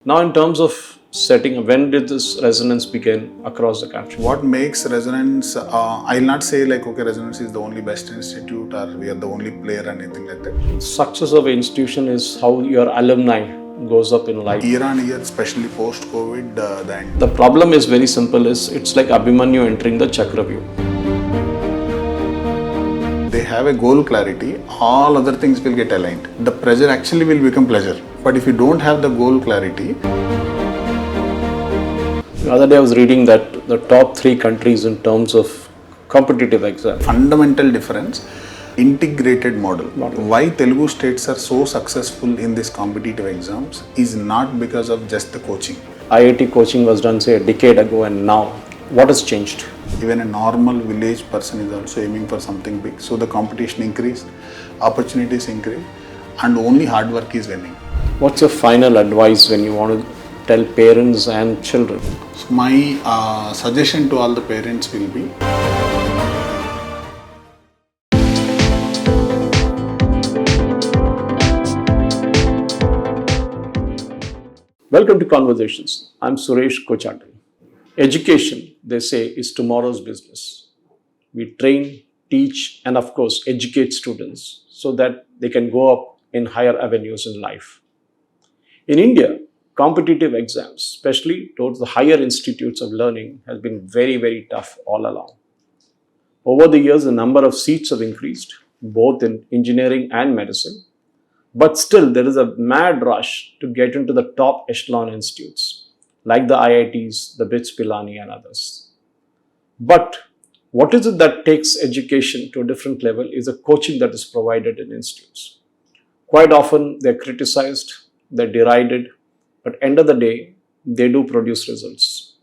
Now, in terms of setting, when did this resonance begin across the country? What makes resonance, I'll not say like, okay, resonance is the only best institute or we are the only player or anything like that. Success of an institution is how your alumni goes up in life. Year on year, especially post-COVID, The problem is very simple, it's like Abhimanyu entering the Chakravyu. They have a goal clarity, all other things will get aligned. The pressure actually will become pleasure. But if you don't have the goal clarity. The other day I was reading that the top 3 countries in terms of competitive exam. Fundamental difference, integrated model. Why Telugu states are so successful in these competitive exams is not because of just the coaching. IIT coaching was done say a decade ago, and now what has changed? Even a normal village person is also aiming for something big. So the competition increase, opportunities increase, and only hard work is winning. What's your final advice when you want to tell parents and children? So my suggestion to all the parents will be, Welcome to Conversations. I'm Suresh Chandra. Education, they say, is tomorrow's business. We train, teach, and of course, educate students so that they can go up in higher avenues in life. In India, competitive exams, especially towards the higher institutes of learning, has been very, very tough all along. Over the years, the number of seats have increased, both in engineering and medicine. But still, there is a mad rush to get into the top echelon institutes, like the IITs, the BITS Pilani, and others. But what is it that takes education to a different level is the coaching that is provided in institutes. Quite often, they're criticized, they're derided, but end of the day, they do produce results.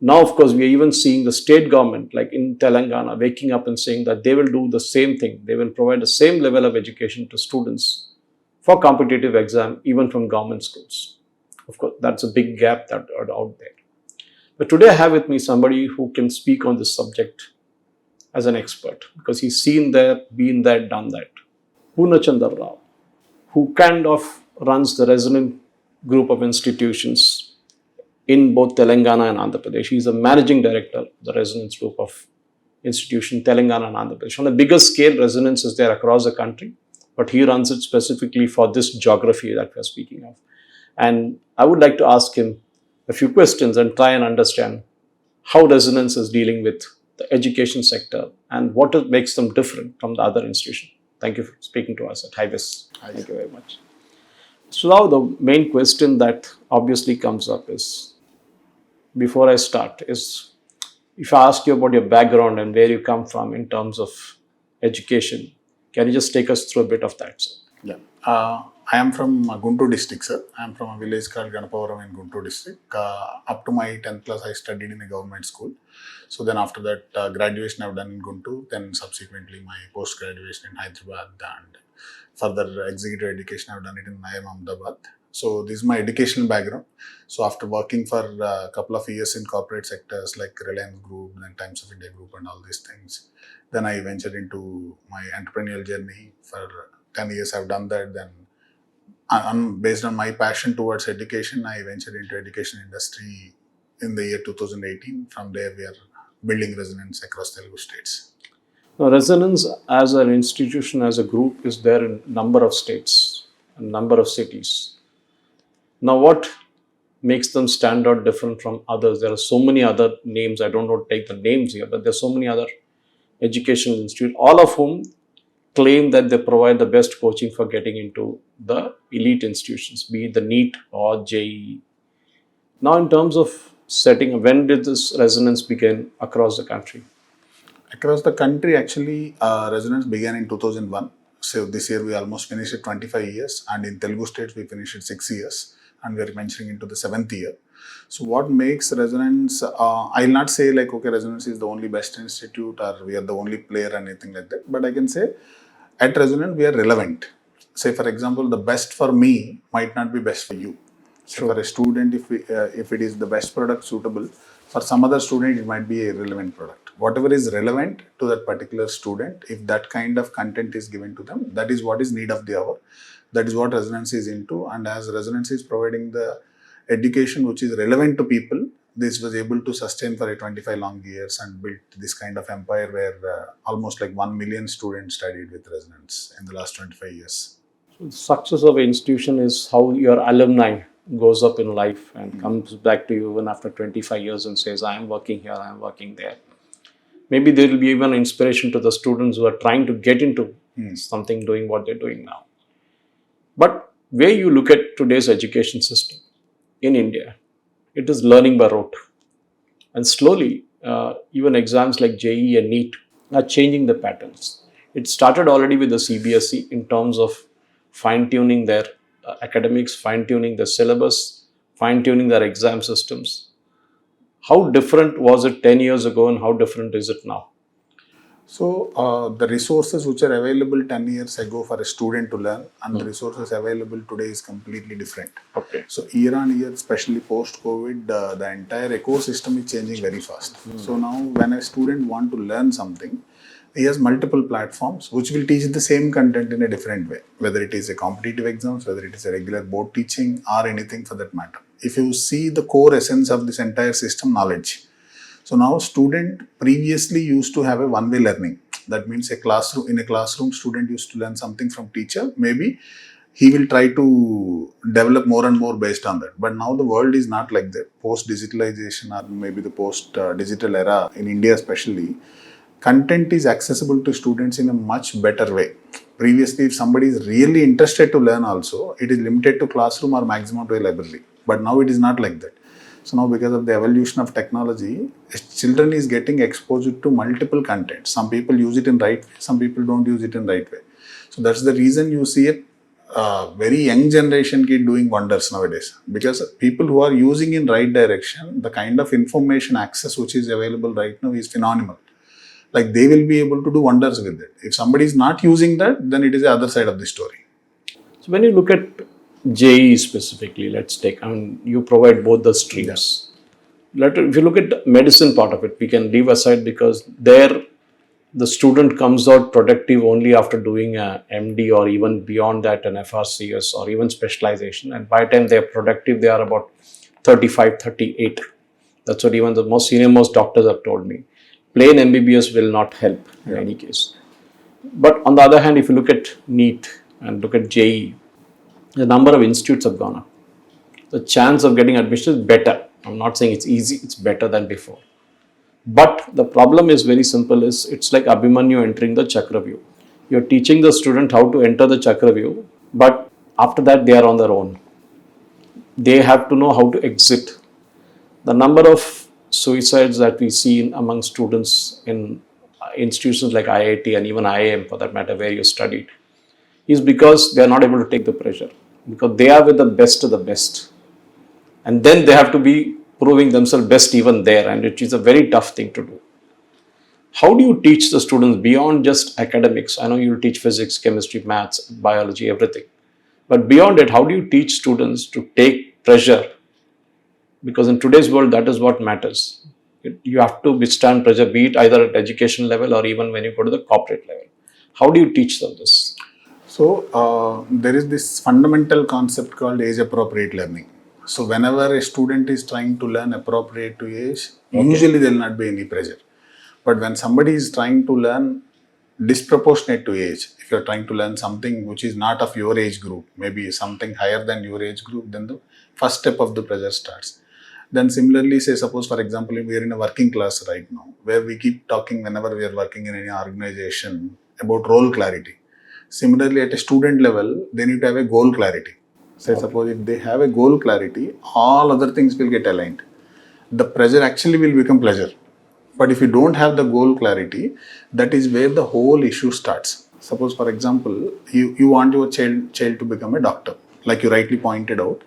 Now, of course, we are even seeing the state government, like in Telangana, waking up and saying that they will do the same thing. They will provide the same level of education to students for competitive exam, even from government schools. Of course, that's a big gap that are out there. But today I have with me somebody who can speak on this subject as an expert, because he's seen there, been there, done that. Purnachandra Rao, who kind of runs the resident group of institutions in both Telangana and Andhra Pradesh. He's the managing director of the resonance group of institution Telangana and Andhra Pradesh. On a bigger scale, resonance is there across the country, but he runs it specifically for this geography that we're speaking of. And I would like to ask him a few questions and try and understand how resonance is dealing with the education sector and what makes them different from the other institution. Thank you for speaking to us at HyBiz. Thank you very much. So now the main question that obviously comes up is, before I start, is if I ask you about your background and where you come from in terms of education, can you just take us through a bit of that, sir? yeah. I am from Guntur district, sir. I am from a village called Ganapavaram in Guntur district. Up to my 10th class, I studied in a government school. So then after that, graduation I've done in Guntur. Then subsequently my post-graduation in Hyderabad and further executive education I've done it in IIM Ahmedabad. So this is my educational background. So after working for a couple of years in corporate sectors like Reliance Group and Times of India Group and all these things, then I ventured into my entrepreneurial journey. For 10 years I've done that. Then based on my passion towards education, I ventured into education industry in the year 2018. From there, we are building resonance across Telugu states. Now, resonance as an institution, as a group, is there in a number of states, a number of cities. Now, what makes them stand out different from others? There are so many other names. I don't want to take the names here, but there's so many other educational institutes, all of whom claim that they provide the best coaching for getting into the elite institutions, be it the NEET or JEE. Now, in terms of setting, when did this resonance begin across the country? Across the country, actually, resonance began in 2001. So this year we almost finished it 25 years, and in Telugu states we finished it 6 years, and we are venturing into the 7th year. So what makes resonance, I'll not say like, okay, resonance is the only best institute or we are the only player or anything like that, but I can say at resonance we are relevant. Say for example, the best for me might not be best for you. So for a student, if it is the best product suitable, for some other student it might be a relevant product. Whatever is relevant to that particular student, if that kind of content is given to them, that is what is need of the hour. That is what resonance is into. And as resonance is providing the education which is relevant to people. This was able to sustain for 25 long years and built this kind of empire where almost like 1 million students studied with resonance in the last 25 years. So the success of an institution is how your alumni goes up in life and comes back to you even after 25 years and says, I am working here, I am working there. Maybe there will be even inspiration to the students who are trying to get into something, doing what they're doing now. But where you look at today's education system in India, it is learning by rote. And slowly, even exams like JEE and NEET are changing the patterns. It started already with the CBSE in terms of fine-tuning their academics, fine-tuning the syllabus, fine-tuning their exam systems. How different was it 10 years ago and how different is it now? So the resources which are available 10 years ago for a student to learn and the resources available today is completely different. Okay. So year on year, especially post-COVID, the entire ecosystem is changing very fast. So now when a student want to learn something, he has multiple platforms which will teach the same content in a different way, whether it is a competitive exams, whether it is a regular board teaching or anything for that matter. If you see the core essence of this entire system, knowledge. So now student previously used to have a one-way learning. That means in a classroom, student used to learn something from teacher. Maybe he will try to develop more and more based on that. But now the world is not like that. Post-digitalization or maybe the post-digital era in India especially, content is accessible to students in a much better way. Previously, if somebody is really interested to learn also, it is limited to classroom or maximum to a library. But now it is not like that. So now because of the evolution of technology, children is getting exposed to multiple content. Some people use it in right way, some people don't use it in right way. So that's the reason you see a very young generation kid doing wonders nowadays. Because people who are using in right direction, the kind of information access which is available right now is phenomenal. Like they will be able to do wonders with it. If somebody is not using that, then it is the other side of the story. So when you look at JEE specifically, let's take, you provide both the streams. Yeah. If you look at the medicine part of it, we can leave aside because there the student comes out productive only after doing a MD or even beyond that an FRCS or even specialization. And by the time they are productive, they are about 35, 38. That's what even the most senior most doctors have told me. Plain MBBS will not help in any case. But on the other hand, if you look at NEET and look at JEE, the number of institutes have gone up. The chance of getting admission is better. I'm not saying it's easy, it's better than before. But the problem is very simple, it's like Abhimanyu entering the Chakravyuh. You're teaching the student how to enter the Chakravyuh, but after that they are on their own. They have to know how to exit. The number of suicides that we see among students in institutions like IIT and even IIM for that matter where you studied is because they are not able to take the pressure. Because they are with the best of the best. And then they have to be proving themselves best even there, and it is a very tough thing to do. How do you teach the students beyond just academics? I know you teach physics, chemistry, maths, biology, everything. But beyond it, how do you teach students to take pressure? Because in today's world, that is what matters. You have to withstand pressure, be it either at education level or even when you go to the corporate level. How do you teach them this? So there is this fundamental concept called age-appropriate learning. So whenever a student is trying to learn appropriate to age, usually there will not be any pressure. But when somebody is trying to learn disproportionate to age, if you are trying to learn something which is not of your age group, maybe something higher than your age group, then the first step of the pressure starts. Then similarly, say suppose for example, we are in a working class right now, where we keep talking whenever we are working in any organization about role clarity. Similarly, at a student level, they need to have a goal clarity. Say suppose if they have a goal clarity, all other things will get aligned. The pressure actually will become pleasure. But if you don't have the goal clarity, that is where the whole issue starts. Suppose for example, you want your child to become a doctor. Like you rightly pointed out,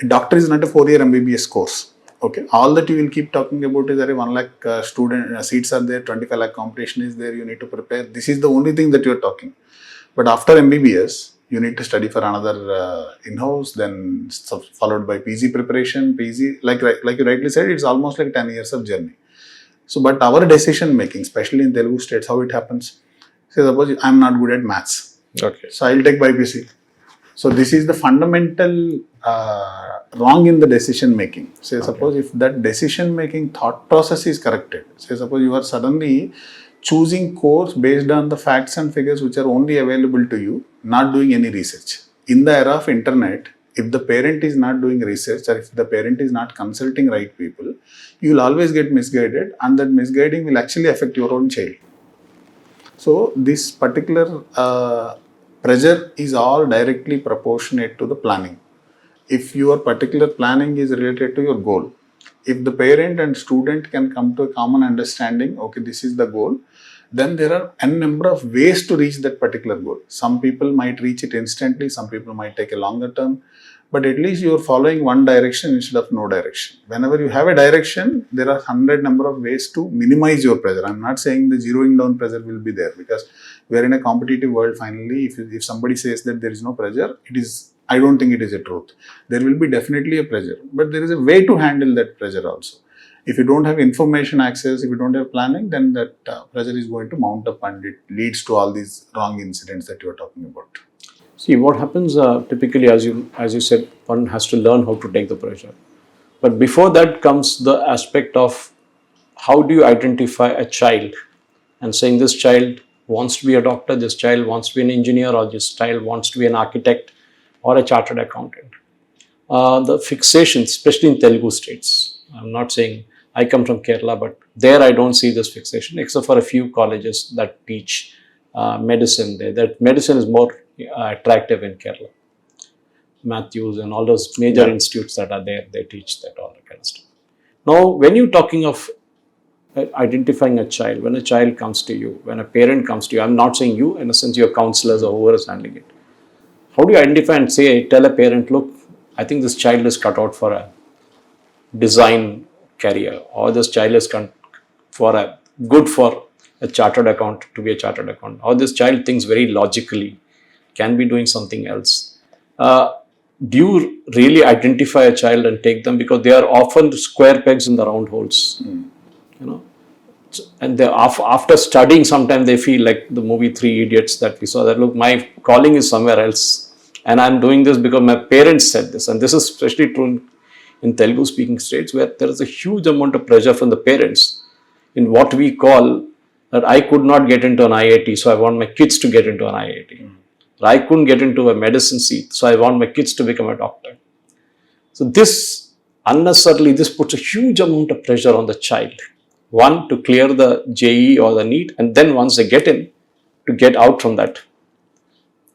a doctor is not a 4-year MBBS course. Okay, all that you will keep talking about is that 1 lakh student seats are there, 25 lakh competition is there, you need to prepare. This is the only thing that you are talking. But after MBBS, you need to study for another in-house, then followed by PG preparation, PG, like you rightly said, it's almost like 10 years of journey. So, but our decision making, especially in Telugu states, how it happens? Say suppose I'm not good at maths. Okay. So I'll take BPC. So this is the fundamental wrong in the decision making. Say Okay. suppose if that decision making thought process is corrected. Say suppose you are suddenly choosing course based on the facts and figures which are only available to you, not doing any research. In the era of internet, if the parent is not doing research or if the parent is not consulting right people, you will always get misguided, and that misguiding will actually affect your own child. So this particular pressure is all directly proportionate to the planning. If your particular planning is related to your goal, if the parent and student can come to a common understanding, okay, this is the goal, then there are n number of ways to reach that particular goal. Some people might reach it instantly, some people might take a longer term, but at least you are following one direction instead of no direction. Whenever you have a direction, there are 100 number of ways to minimize your pressure. I'm not saying the zeroing down pressure will be there, because we are in a competitive world. Finally, if somebody says that there is no pressure, it is, I don't think it is a truth. There will be definitely a pressure, but there is a way to handle that pressure also. If you don't have information access, if you don't have planning, then that pressure is going to mount up, and it leads to all these wrong incidents that you are talking about. See, what happens typically, as you said, one has to learn how to take the pressure. But before that comes the aspect of how do you identify a child and saying this child wants to be a doctor, this child wants to be an engineer, or this child wants to be an architect or a chartered accountant. The fixation, especially in Telugu states, I'm not saying I come from Kerala, but there I don't see this fixation except for a few colleges that teach medicine there. That medicine is more attractive in Kerala. Matthews and all those major institutes that are there, they teach that all that kind of stuff. Now, when you're talking of identifying a child, when a child comes to you, when a parent comes to you, I'm not saying you, in a sense, your counselors or whoever is handling it. How do you identify and say, tell a parent, look, I think this child is cut out for a design career, or this child is good for a chartered accountant to be a chartered accountant, or this child thinks very logically, can be doing something else. Do you really identify a child and take them, because they are often square pegs in the round holes, you know? And they, after studying, sometimes they feel like the movie Three Idiots that we saw, that look, my calling is somewhere else, and I'm doing this because my parents said this. And this is especially true in Telugu speaking states, where there is a huge amount of pressure from the parents in what we call that I could not get into an IIT, so I want my kids to get into an IIT. Or I couldn't get into a medicine seat, so I want my kids to become a doctor. So this unnecessarily, this puts a huge amount of pressure on the child. One, to clear the JEE or the NEET, and then once they get in, to get out from that.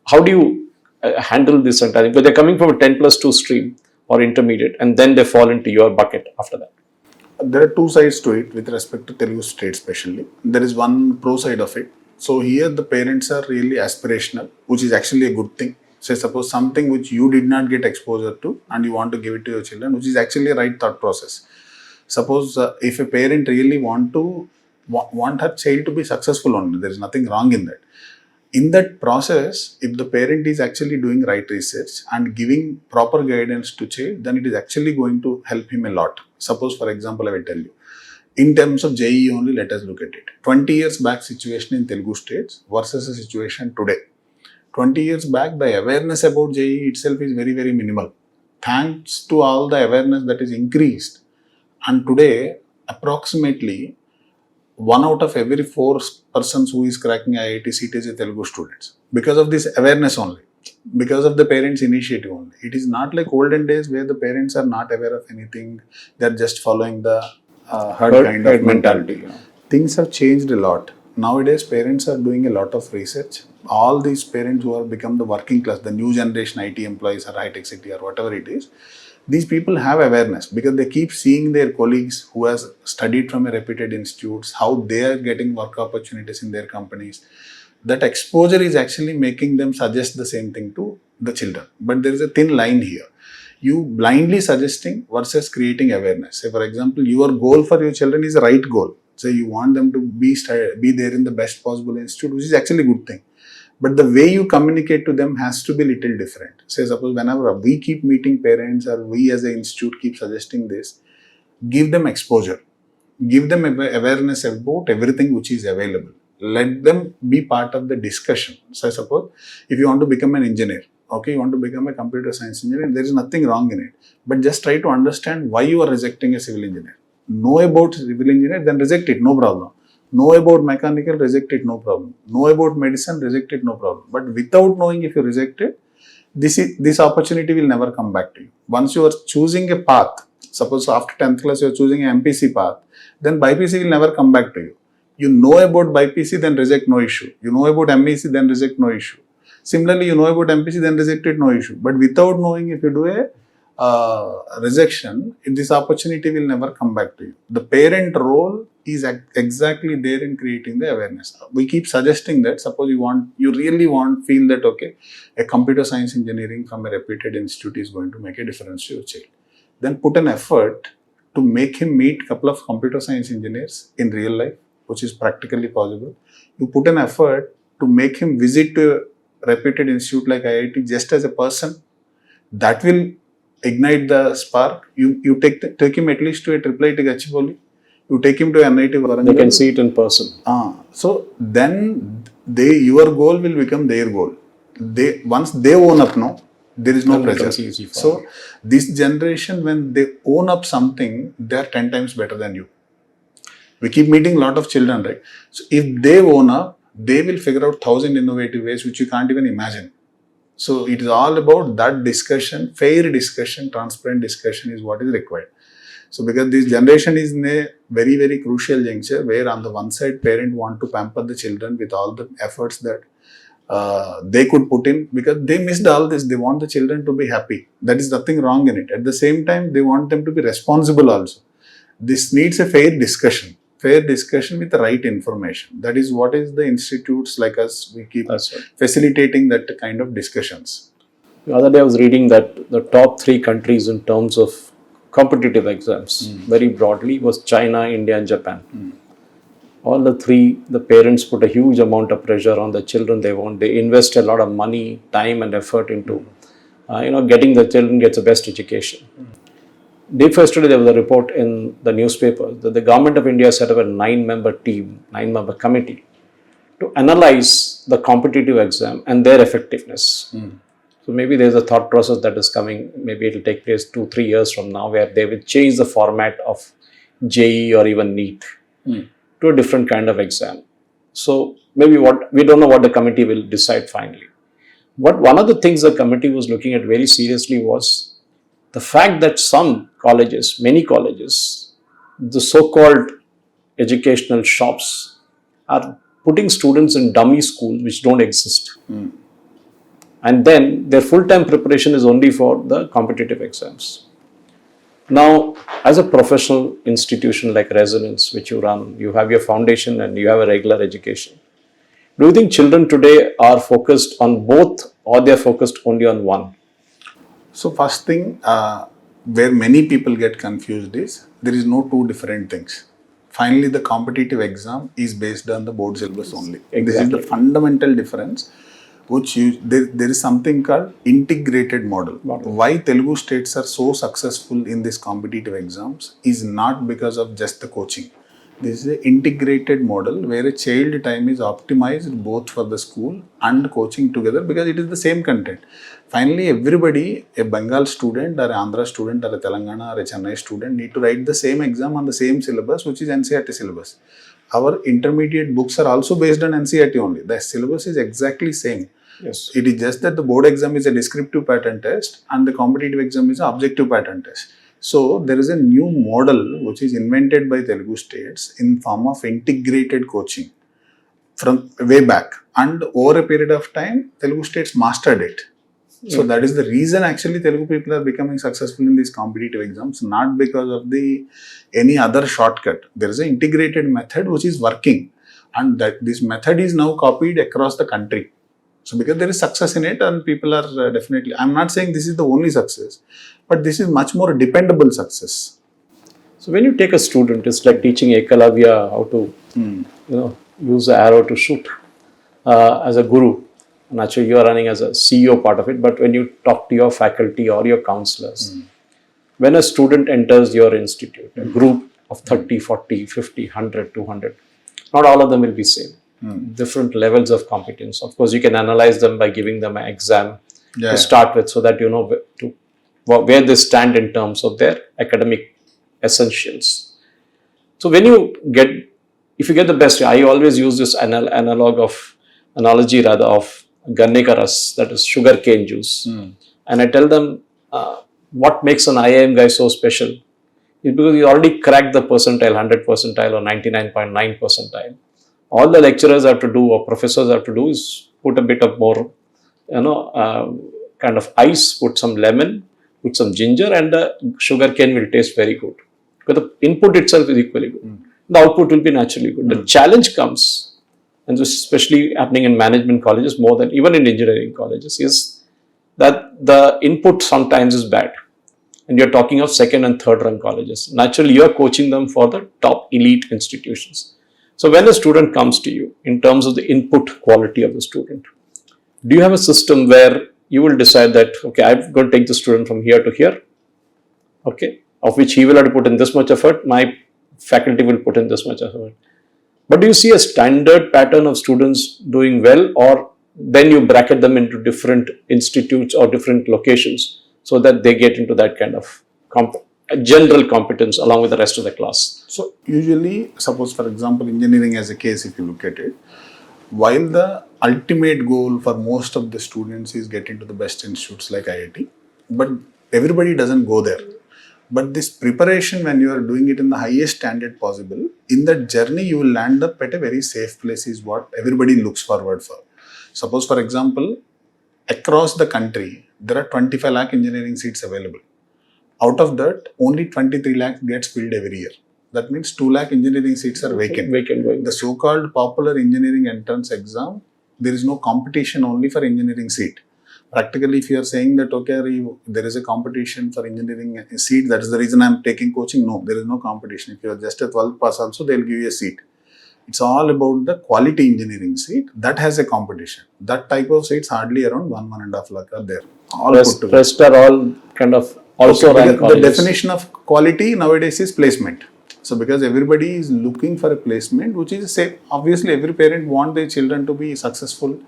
How do you handle this entire thing? Because they're coming from a 10+2 stream or intermediate, and then they fall into your bucket after that. There are two sides to it with respect to Telugu state especially. There is one pro side of it. So here the parents are really aspirational, which is actually a good thing. Say suppose something which you did not get exposure to and you want to give it to your children, which is actually a right thought process. Suppose if a parent really want her child to be successful only, there is nothing wrong in that. In that process, if the parent is actually doing right research and giving proper guidance to child, then it is actually going to help him a lot. Suppose, for example, I will tell you, in terms of JEE only, let us look at it. 20 years back situation in Telugu states versus the situation today. 20 years back, the awareness about JEE itself is very, very minimal. Thanks to all the awareness that is increased, and today, approximately 1 out of every 4 persons who is cracking IIT seat is a Telugu students. Because of this awareness only, because of the parents' initiative only. It is not like olden days where the parents are not aware of anything; they are just following the herd kind of mentality. Things have changed a lot. Nowadays, parents are doing a lot of research. All these parents who have become the working class, the new generation IT employees or high-tech city or whatever it is, these people have awareness because they keep seeing their colleagues who has studied from a reputed institutes, how they are getting work opportunities in their companies. That exposure is actually making them suggest the same thing to the children. But there is a thin line here. You blindly suggesting versus creating awareness. Say, for example, your goal for your children is a right goal. Say you want them to be there in the best possible institute, which is actually a good thing. But the way you communicate to them has to be little different. Say suppose whenever we keep meeting parents or we as an institute keep suggesting this, give them exposure. Give them awareness about everything which is available. Let them be part of the discussion. So suppose if you want to become an engineer, Okay, you want to become a computer science engineer, there is nothing wrong in it. But just try to understand why you are rejecting a civil engineer. Know about civil engineer, then reject it, no problem. Know about mechanical, reject it, no problem. Know about medicine, reject it, no problem. But without knowing, if you reject it, this opportunity will never come back to you. Once you are choosing a path, suppose after 10th class you are choosing an MPC path, then BPC will never come back to you. You know about BPC, then reject, no issue. You know about MEC, then reject, no issue. Similarly, you know about MPC, then reject it, no issue. But without knowing, if you do a rejection, this opportunity will never come back to you. The parent role is exactly there in creating the awareness. We keep suggesting that, suppose you really feel that, okay, a computer science engineering from a reputed institute is going to make a difference to your child. Then put an effort to make him meet a couple of computer science engineers in real life, which is practically possible. You put an effort to make him visit to a reputed institute like IIT just as a person. That will ignite the spark. You take him at least to a IIT Gachibowli. You take him to NIT Warangal. They can see it in person. So then your goal will become their goal. Once they own up, no, there is no pressure. So this generation, when they own up something, they are 10 times better than you. We keep meeting a lot of children, right? So if they own up, they will figure out 1,000 innovative ways which you can't even imagine. So it is all about that discussion, fair discussion, transparent discussion is what is required. So because this generation is in a very, very crucial juncture where on the one side parent want to pamper the children with all the efforts that they could put in, because they missed all this. They want the children to be happy. That is nothing wrong in it. At the same time, they want them to be responsible also. This needs a fair discussion with the right information. That is what is the institutes like us, we keep facilitating that kind of discussions. The other day I was reading that the top 3 countries in terms of competitive exams, very broadly, was China, India and Japan. All the 3, the parents put a huge amount of pressure on the children. They invest a lot of money, time and effort into getting the children gets the best education. Day before yesterday, there was a report in the newspaper that the government of India set up a 9-member team, 9-member committee to analyze the competitive exam and their effectiveness. So maybe there's a thought process that is coming. Maybe it will take place 2-3 years from now, where they will change the format of JEE or even NEET to a different kind of exam. So maybe we don't know what the committee will decide finally. But one of the things the committee was looking at very seriously was the fact that many colleges, the so-called educational shops are putting students in dummy schools which don't exist. And then their full-time preparation is only for the competitive exams. Now, as a professional institution like Resonance, which you run, you have your foundation and you have a regular education. Do you think children today are focused on both, or they are focused only on one? So first thing, where many people get confused is, there is no 2 different things. Finally, the competitive exam is based on the board syllabus only. Exactly. This is the fundamental difference. There is something called integrated model. Why Telugu states are so successful in these competitive exams is not because of just the coaching. This is an integrated model where a child time is optimized both for the school and coaching together, because it is the same content. Finally, everybody, a Bengal student or an Andhra student or a Telangana or a Chennai student, need to write the same exam on the same syllabus, which is NCERT syllabus. Our intermediate books are also based on NCERT only. The syllabus is exactly same. Yes. It is just that the board exam is a descriptive pattern test and the competitive exam is an objective pattern test. So there is a new model which is invented by Telugu states in form of integrated coaching from way back, and over a period of time Telugu states mastered it. So that is the reason actually Telugu people are becoming successful in these competitive exams, not because of any other shortcut. There is an integrated method which is working, and that this method is now copied across the country. So because there is success in it and people are definitely, I'm not saying this is the only success, but this is much more dependable success. So when you take a student, it's like teaching Ekalavya how to use the arrow to shoot as a guru. And actually you are running as a CEO part of it, but when you talk to your faculty or your counselors, when a student enters your institute, a group of 30, 40, 50, 100, 200, not all of them will be same. Different levels of competence. Of course, you can analyze them by giving them an exam Yeah. to start with, so that you know where they stand in terms of their academic essentials. So when you get, if you get the best, I always use this analogy rather of ganne ka ras, that is sugar cane juice, and I tell them what makes an IIM guy so special is because he already cracked the percentile, 100 percentile or 99.9 percentile. All the lecturers have to do or professors have to do is put a bit of more, kind of ice, put some lemon, put some ginger, and the sugar cane will taste very good. Because the input itself is equally good. The output will be naturally good. The challenge comes, and this is especially happening in management colleges more than even in engineering colleges, is that the input sometimes is bad. And you're talking of second and third run colleges. Naturally, you're coaching them for the top elite institutions. So when a student comes to you, in terms of the input quality of the student, do you have a system where you will decide that, okay, I'm going to take the student from here to here, okay, of which he will have to put in this much effort, my faculty will put in this much effort. But do you see a standard pattern of students doing well, or then you bracket them into different institutes or different locations so that they get into that kind of general competence along with the rest of the class? So usually, suppose for example, engineering as a case, if you look at it, while the ultimate goal for most of the students is getting to the best institutes like IIT, but everybody doesn't go there. But this preparation, when you are doing it in the highest standard possible, in that journey you will land up at a very safe place, is what everybody looks forward for. Suppose for example, across the country, there are 25 lakh engineering seats available. Out of that, only 23 lakh gets filled every year. That means 2 lakh engineering seats are vacant. The so-called popular engineering entrance exam, there is no competition only for engineering seat. Practically, if you are saying that, okay, there is a competition for engineering seat, that is the reason I am taking coaching. No, there is no competition. If you are just a 12th pass also, they will give you a seat. It's all about the quality engineering seat that has a competition. That type of seats, hardly around 1.5 lakh are there. All put together. Rest are all kind of also rank the definition of quality nowadays is placement. So because everybody is looking for a placement, which is safe. Obviously, every parent wants their children to be successful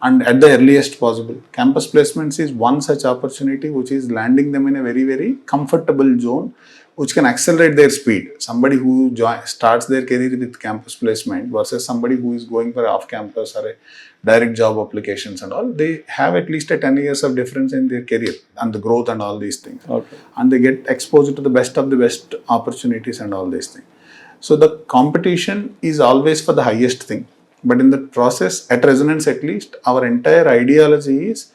and at the earliest possible. Campus placements is one such opportunity which is landing them in a very, very comfortable zone, which can accelerate their speed. Somebody who starts their career with campus placement versus somebody who is going for off-campus or a direct job applications and all, they have at least a 10 years of difference in their career and the growth and all these things. Okay. And they get exposed to the best of the best opportunities and all these things. So the competition is always for the highest thing. But in the process, at Resonance at least, our entire ideology is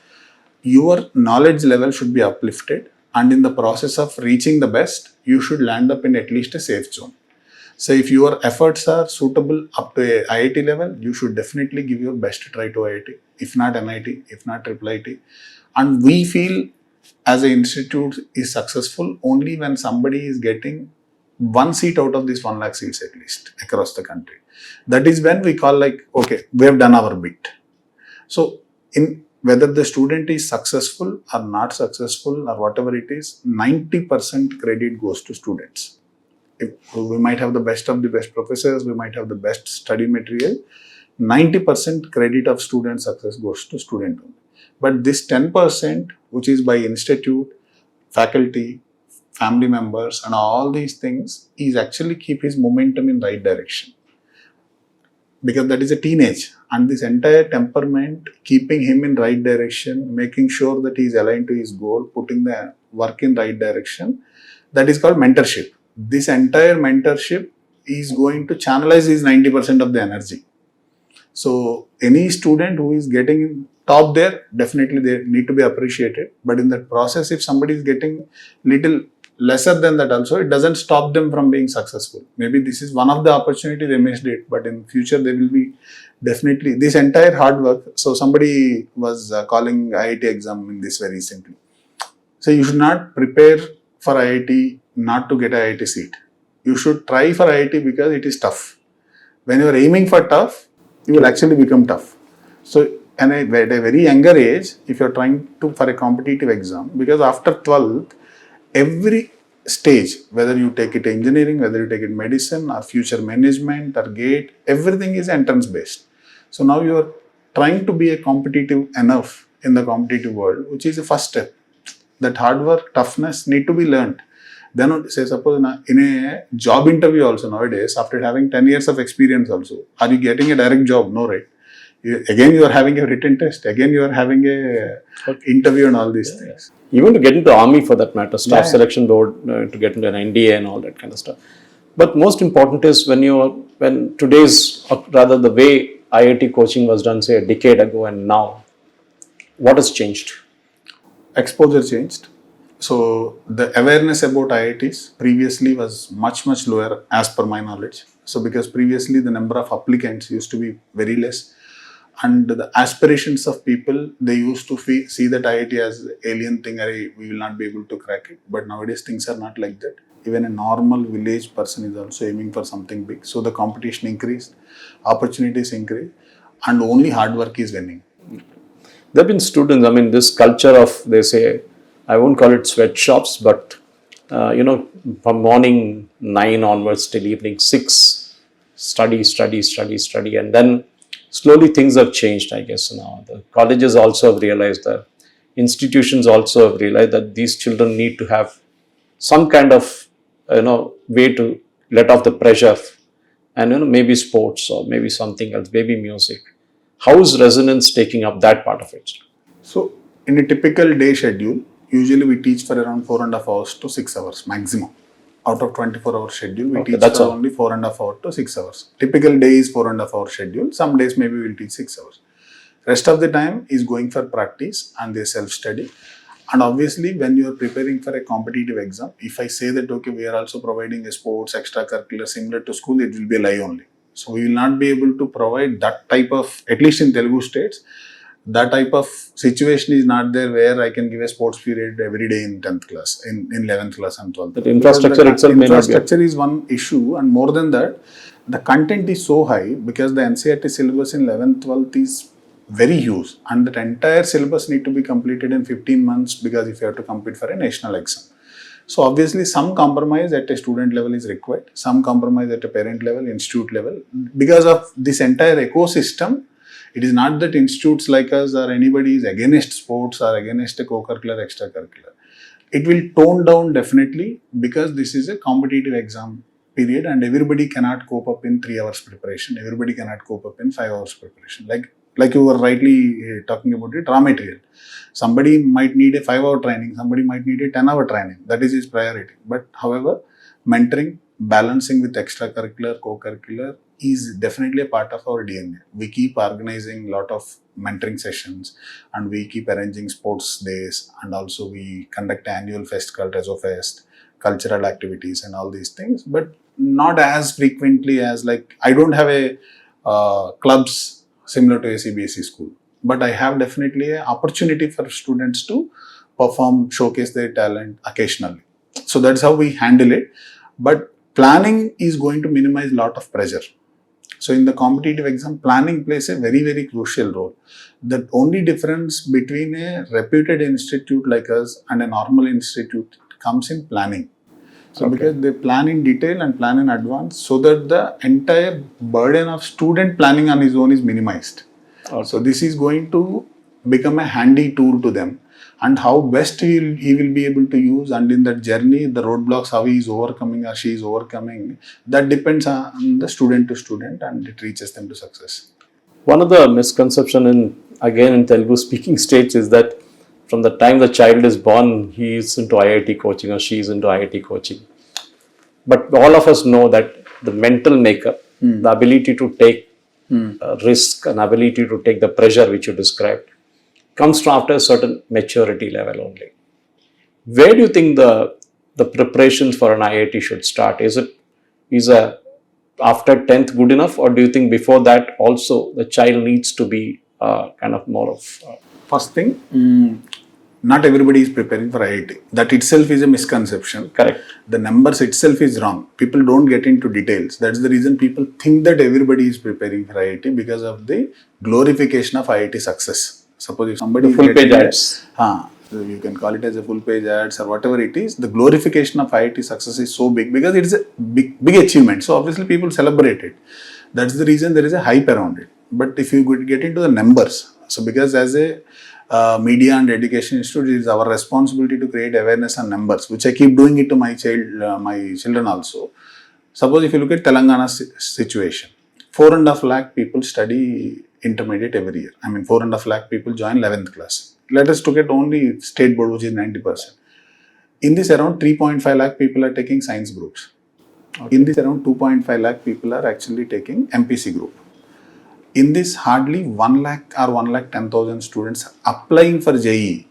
your knowledge level should be uplifted, and in the process of reaching the best, you should land up in at least a safe zone. So if your efforts are suitable up to a IIT level, you should definitely give your best try to IIT, if not NIT, if not IIT. And we feel as an institute is successful only when somebody is getting one seat out of these 1 lakh seats at least across the country. That is when we call like, okay, we have done our bit. So in whether the student is successful or not successful or whatever it is, 90% credit goes to students. If we might have the best of the best professors, we might have the best study material, 90% credit of student success goes to student only. But this 10%, which is by institute, faculty, family members and all these things, is actually keep his momentum in right direction. Because that is a teenage, and this entire temperament keeping him in right direction, making sure that he is aligned to his goal, putting the work in right direction, that is called mentorship. This entire mentorship is going to channelize his 90% of the energy. So any student who is getting top there, definitely they need to be appreciated. But in that process, if somebody is getting little lesser than that also, it doesn't stop them from being successful. Maybe this is one of the opportunity they missed it, but in future they will be definitely this entire hard work. So somebody was calling IIT exam in this very recently. So you should not prepare for IIT not to get an IIT seat. You should try for IIT because it is tough. When you are aiming for tough, you will actually become tough. So and at a very younger age, if you are trying to for a competitive exam, because after 12th, every stage, whether you take it engineering, whether you take it medicine or future management or GATE, everything is entrance based. So now you are trying to be a competitive enough in the competitive world, which is the first step. That hard work, toughness need to be learned. Then say suppose in a job interview also nowadays, after having 10 years of experience also, are you getting a direct job? No, right? Again you are having a written test, again you are having a interview and all these things. Even to get into army for that matter, staff Yeah. selection board, to get into an NDA and all that kind of stuff. But most important is when today's, rather the way IIT coaching was done say a decade ago and now, what has changed? Exposure changed. So the awareness about IITs previously was much lower as per my knowledge. So because previously the number of applicants used to be very less, and the aspirations of people, they used to see that IIT as alien thing, we will not be able to crack it. But nowadays things are not like that. Even a normal village person is also aiming for something big. So the competition increased, opportunities increased, and only hard work is winning. There have been students, I mean, this culture of, they say, I won't call it sweatshops, but, from morning 9 onwards till evening 6, study. And then slowly things have changed, I guess, now. The colleges also have realized that, institutions also have realized that these children need to have some kind of, way to let off the pressure, and, maybe sports or maybe something else, maybe music. How is resonance taking up that part of it? So in a typical day schedule, usually we teach for around 4.5 hours to 6 hours maximum. Out of 24-hour schedule, we teach for only 4.5 hours to 6 hours. Typical day is 4.5 hour schedule. Some days maybe we'll teach 6 hours. Rest of the time is going for practice and their self-study. And obviously, when you are preparing for a competitive exam, if I say that, okay, we are also providing a sports extracurricular similar to school, it will be a lie only. So we will not be able to provide that type of, at least in Telugu states, that type of situation is not there where I can give a sports period every day in 10th class, in 11th class and 12th. The infrastructure itself may not be. Infrastructure is one issue, and more than that, the content is so high because the NCERT syllabus in 11th, 12th is very huge, and that entire syllabus need to be completed in 15 months because if you have to compete for a national exam. So obviously some compromise at a student level is required, some compromise at a parent level, institute level. Because of this entire ecosystem, it is not that institutes like us or anybody is against sports or against a co-curricular, extracurricular. It will tone down definitely because this is a competitive exam period and everybody cannot cope up in 3 hours preparation. Everybody cannot cope up in 5 hours preparation. Like you were rightly talking about it, raw material. Somebody might need a 5-hour training, somebody might need a 10-hour training. That is his priority. But however, mentoring, balancing with extracurricular, co-curricular is definitely a part of our DNA. We keep organizing a lot of mentoring sessions and we keep arranging sports days, and also we conduct an annual fest called Rezo Fest, cultural activities and all these things, but not as frequently as I don't have a clubs similar to a CBSE school, but I have definitely an opportunity for students to perform, showcase their talent occasionally. So that's how we handle it. But planning is going to minimize a lot of pressure. So in the competitive exam, planning plays a very crucial role. The only difference between a reputed institute like us and a normal institute comes in planning. So because they plan in detail and plan in advance so that the entire burden of student planning on his own is minimized. So this is going to become a handy tool to them, and how best he will be able to use, and in that journey, the roadblocks, how he is overcoming or she is overcoming, that depends on the student to student and it reaches them to success. One of the misconception in Telugu speaking states is that from the time the child is born, he is into IIT coaching or she is into IIT coaching. But all of us know that the mental makeup, the ability to take risk and ability to take the pressure which you described, comes from after a certain maturity level only. Where do you think the preparations for an IIT should start? Is after 10th good enough, or do you think before that also the child needs to be kind of more of... First thing, not everybody is preparing for IIT. That itself is a misconception. Correct. The numbers itself is wrong. People don't get into details. That's the reason people think that everybody is preparing for IIT because of the glorification of IIT success. Suppose if somebody the full page ads. You can call it as a full page ads or whatever it is. The glorification of IIT success is so big because it is a big achievement. So obviously people celebrate it. That's the reason there is a hype around it. But if you get into the numbers, so because as a media and education institute, it is our responsibility to create awareness and numbers, which I keep doing it to my children also. Suppose if you look at Telangana situation, 4.5 lakh people study intermediate every year. I mean, 4.5 lakh people join 11th class. Let us look at only state board, which is 90%. In this, around 3.5 lakh people are taking science groups. Okay. In this, around 2.5 lakh people are actually taking MPC group. In this, hardly 1 lakh or 1,10,000 students applying for JEE,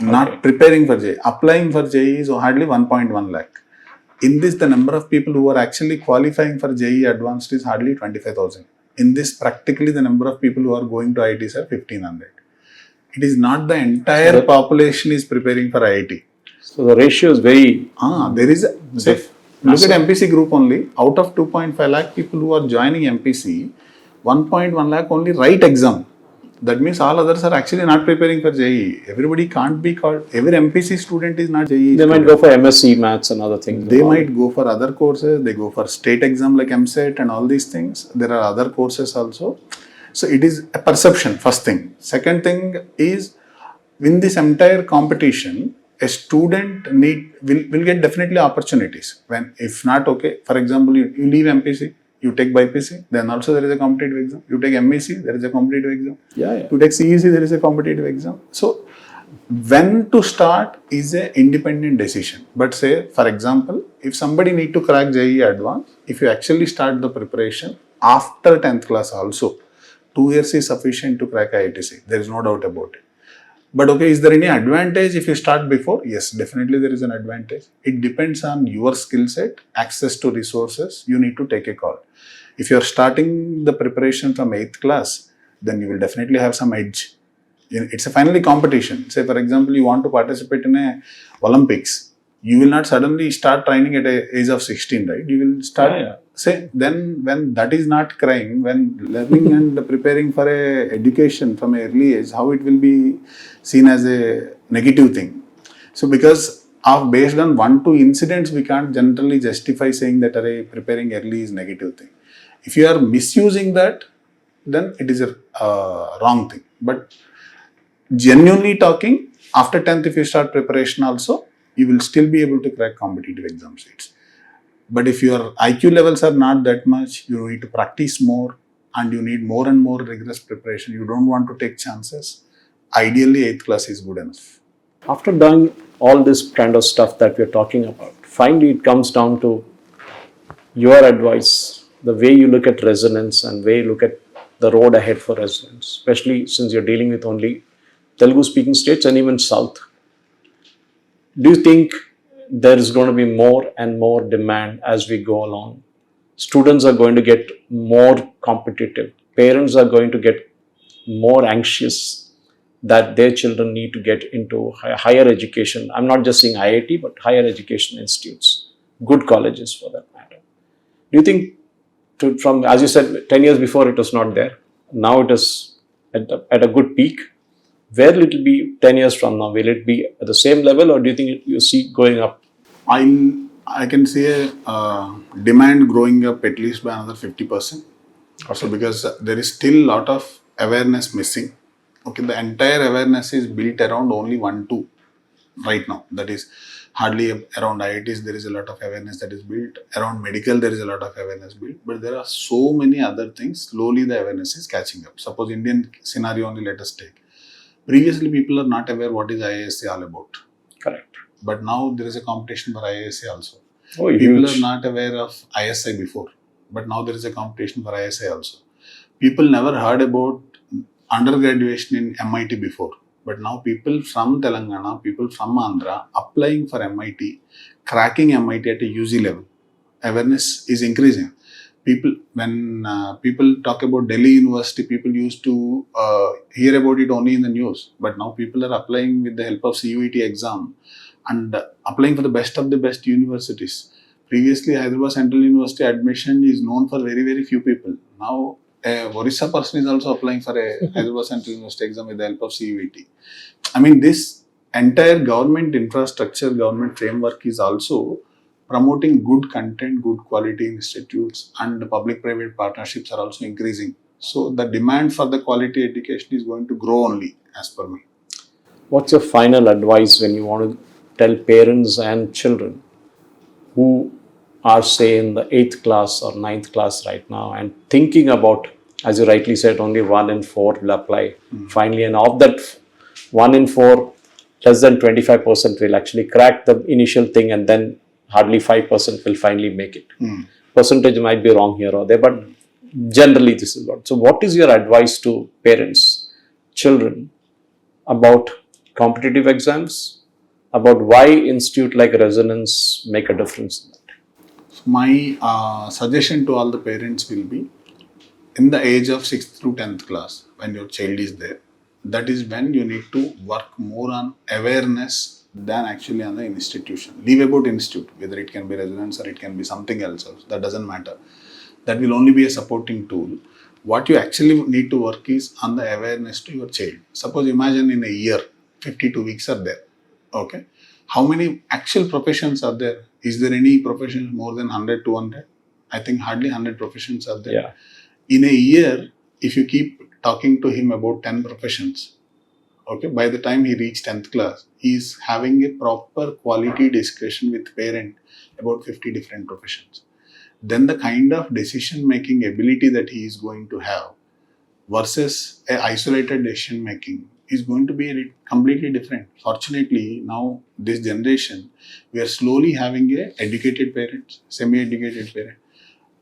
not preparing for JEE. Applying for JEE is hardly 1.1 lakh. In this, the number of people who are actually qualifying for JEE Advanced is hardly 25,000. In this, practically the number of people who are going to IITs are 1,500. It is not the entire population is preparing for IIT. So the ratio is very... there is look at MPC group only. Out of 2.5 lakh people who are joining MPC, 1.1 lakh only write exam. That means all others are actually not preparing for JEE. Everybody can't be called, every MPC student is not JEE. They might go for MSc Maths and other things. They might go for other courses. They go for state exam like MSET and all these things. There are other courses also. So it is a perception, first thing. Second thing is, in this entire competition, a student will get definitely opportunities. When, if not, okay, for example, you leave MPC, you take BPC, then also there is a competitive exam. You take MEC, there is a competitive exam. You take CEC, there is a competitive exam. So, when to start is an independent decision. But say, for example, if somebody need to crack JEE Advanced, if you actually start the preparation after 10th class also, 2 years is sufficient to crack IITC. There is no doubt about it. But okay, is there any advantage if you start before? Yes, definitely there is an advantage. It depends on your skill set, access to resources. You need to take a call. If you are starting the preparation from 8th class, then you will definitely have some edge. It's a finally competition. Say, for example, you want to participate in a Olympics. You will not suddenly start training at the age of 16, right? You will start, say, then when that is not crime, when learning and preparing for a education from an early age, how it will be seen as a negative thing. So because of based on 1-2 incidents, we can't generally justify saying that preparing early is negative thing. If you are misusing that, then it is a wrong thing. But genuinely talking, after 10th, if you start preparation also, you will still be able to crack competitive exam seats. But if your IQ levels are not that much, you need to practice more and you need more and more rigorous preparation. You don't want to take chances. Ideally, 8th class is good enough. After doing all this kind of stuff that we're talking about, finally it comes down to your advice, the way you look at resonance and way you look at the road ahead for resonance, especially since you're dealing with only Telugu speaking states and even South. Do you think there is going to be more and more demand as we go along? Students are going to get more competitive. Parents are going to get more anxious that their children need to get into higher education. I'm not just saying IIT, but higher education institutes, good colleges for that matter. Do you think, from, as you said, 10 years before it was not there, now it is at a good peak? Where will it be 10 years from now? Will it be at the same level, or do you think you see going up? I can see a demand growing up at least by another 50%. Also, because there is still a lot of awareness missing. Okay, the entire awareness is built around only 1-2 right now. That is hardly around IITs. There is a lot of awareness that is built. Around medical, there is a lot of awareness built. But there are so many other things. Slowly, the awareness is catching up. Suppose Indian scenario only, let us take. Previously, people are not aware what is IISc all about. Correct. But now there is a competition for IISc also. Oh, people are not aware of ISI before, but now there is a competition for ISI also. People never heard about undergraduation in MIT before, but now people from Telangana, people from Andhra applying for MIT, cracking MIT at a UG level. Awareness is increasing. When people talk about Delhi University, people used to hear about it only in the news. But now people are applying with the help of CUET exam and applying for the best of the best universities. Previously, Hyderabad Central University admission is known for very, very few people. Now, a Orissa person is also applying for a Hyderabad Central University exam with the help of CUET. I mean, this entire government infrastructure, government framework is also promoting good content, good quality institutes, and public-private partnerships are also increasing. So the demand for the quality education is going to grow only, as per me. What's your final advice when you want to tell parents and children who are, say, in the 8th class or 9th class right now and thinking about, as you rightly said, only 1 in 4 will apply finally, and of that 1 in 4, less than 25% will actually crack the initial thing, and then hardly 5% will finally make it. Percentage might be wrong here or there, but generally this is what. So what is your advice to parents, children, about competitive exams, about why institute like Resonance make a difference in that? So my suggestion to all the parents will be, in the age of 6th to 10th class, when your child is there, that is when you need to work more on awareness than actually on the institution. Leave about institute, whether it can be Resonance or it can be something else, that doesn't matter. That will only be a supporting tool. What you actually need to work is on the awareness to your child. Suppose imagine in a year, 52 weeks are there. Okay. How many actual professions are there? Is there any professions more than 100, 200? I think hardly 100 professions are there. Yeah. In a year, if you keep talking to him about 10 professions, okay, by the time he reaches 10th class, he is having a proper quality discussion with parent about 50 different professions. Then the kind of decision making ability that he is going to have versus a isolated decision making is going to be completely different. Fortunately, now this generation, we are slowly having a educated parents, semi-educated parent.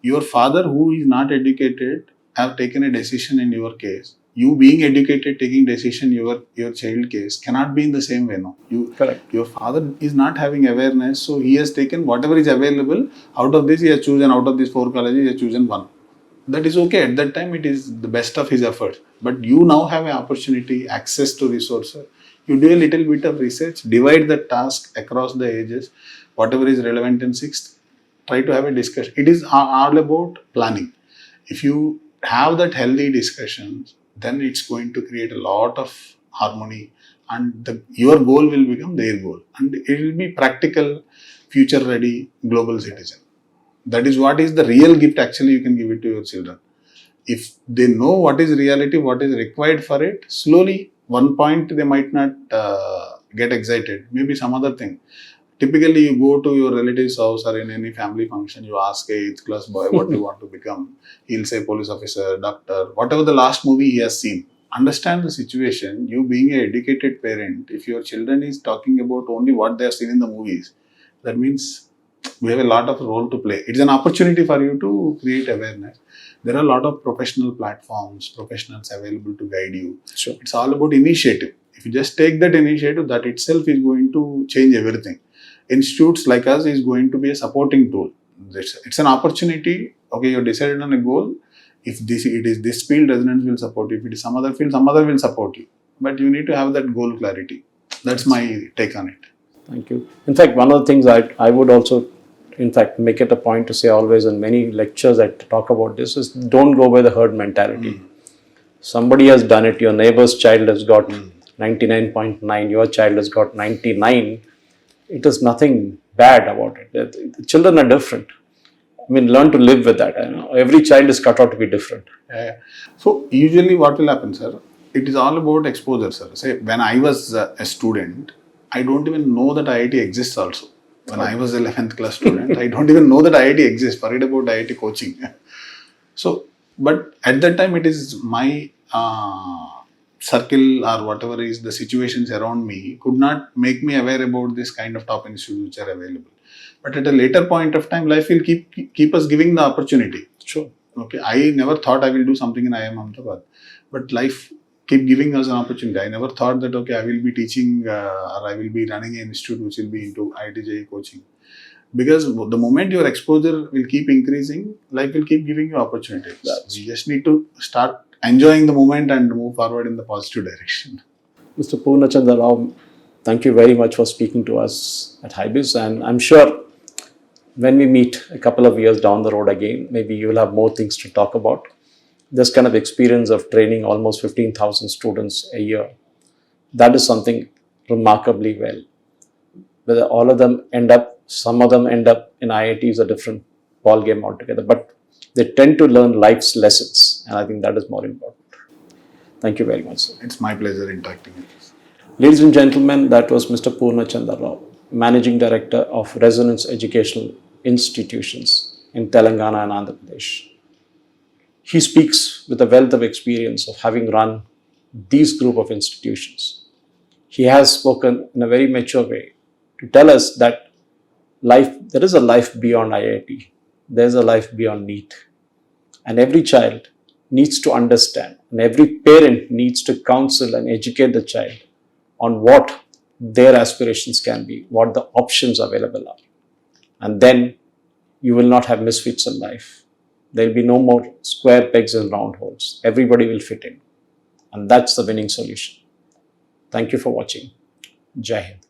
Your father who is not educated have taken a decision in your case. You being educated taking decision your child case cannot be in the same way. No, Correct. your father is not having awareness, so he has taken whatever is available. Out of this, he has chosen, out of these 4 colleges, he has chosen one. That is okay. At that time, it is the best of his effort. But you now have an opportunity, access to resources. You do a little bit of research, divide the task across the ages, whatever is relevant in 6th, try to have a discussion. It is all about planning. If you have that healthy discussions, then it's going to create a lot of harmony, and your goal will become their goal, and it will be practical, future ready global citizen. That is what is the real gift actually you can give it to your children. If they know what is reality, what is required for it, slowly, one point they might not get excited, maybe some other thing. Typically, you go to your relative's house or in any family function, you ask a 8th class boy what do you want to become. He'll say police officer, doctor, whatever the last movie he has seen. Understand the situation. You being an educated parent, if your children is talking about only what they have seen in the movies, that means we have a lot of role to play. It's an opportunity for you to create awareness. There are a lot of professional platforms, professionals available to guide you. Sure. It's all about initiative. If you just take that initiative, that itself is going to change everything. Institutes like us is going to be a supporting tool. It's an opportunity. Okay, you decided on a goal. If it is this field, Resonance will support you. If it is some other field, some other will support you. But you need to have that goal clarity. That's my take on it. Thank you. In fact, one of the things I would also, in fact, make it a point to say always in many lectures I talk about this is don't go by the herd mentality. Somebody has done it. Your neighbor's child has got 99.9. Your child has got 99. It is nothing bad about it. The children are different. I mean, learn to live with that. I know every child is cut out to be different. So usually what will happen, sir? It is all about exposure, sir. Say when I was a student, I don't even know that IIT exists also. When I was 11th class student, I don't even know that IIT exists. Forget about IIT coaching. So, but at that time, it is my circle or whatever is the situations around me could not make me aware about this kind of top institutes which are available. But at a later point of time, life will keep us giving the opportunity. Sure. Okay, I never thought I will do something in IIM Ahmedabad, but life keep giving us an opportunity. I never thought that okay, I will be teaching or I will be running an institute which will be into IIT-JEE coaching. Because the moment your exposure will keep increasing, life will keep giving you opportunities. You just need to start enjoying the moment and move forward in the positive direction. Mr. Purnachandra Rao, thank you very much for speaking to us at HyBiz, and I'm sure when we meet a couple of years down the road again, maybe you will have more things to talk about. This kind of experience of training almost 15,000 students a year, that is something remarkably well. Whether all of them end up, some of them end up in IIT is a different ball game altogether, but they tend to learn life's lessons. and I think that is more important. Thank you very much, sir. It's my pleasure interacting with you. Ladies and gentlemen, that was Mr. Purnachandra Rao, Managing Director of Resonance Educational Institutions in Telangana and Andhra Pradesh. He speaks with a wealth of experience of having run these group of institutions. He has spoken in a very mature way to tell us that there is a life beyond IIT. There is a life beyond NEET. And every child needs to understand, and every parent needs to counsel and educate the child on what their aspirations can be, what the options available are. And then you will not have misfits in life. There will be no more square pegs and round holes. Everybody will fit in. And that's the winning solution. Thank you for watching. Jai Hind.